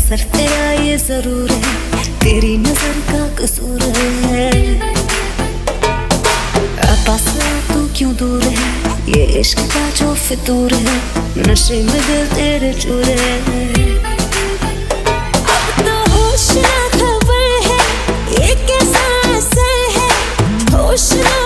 असर तेरा ये जरूर है, तेरी नजर का कसूर है। पास तू क्यों दूर है, ये इश्क का जो फितूर है, नशे में दिल तेरे चूर है। अब तो होश ना खबर है, ये कैसा असर है, होश ना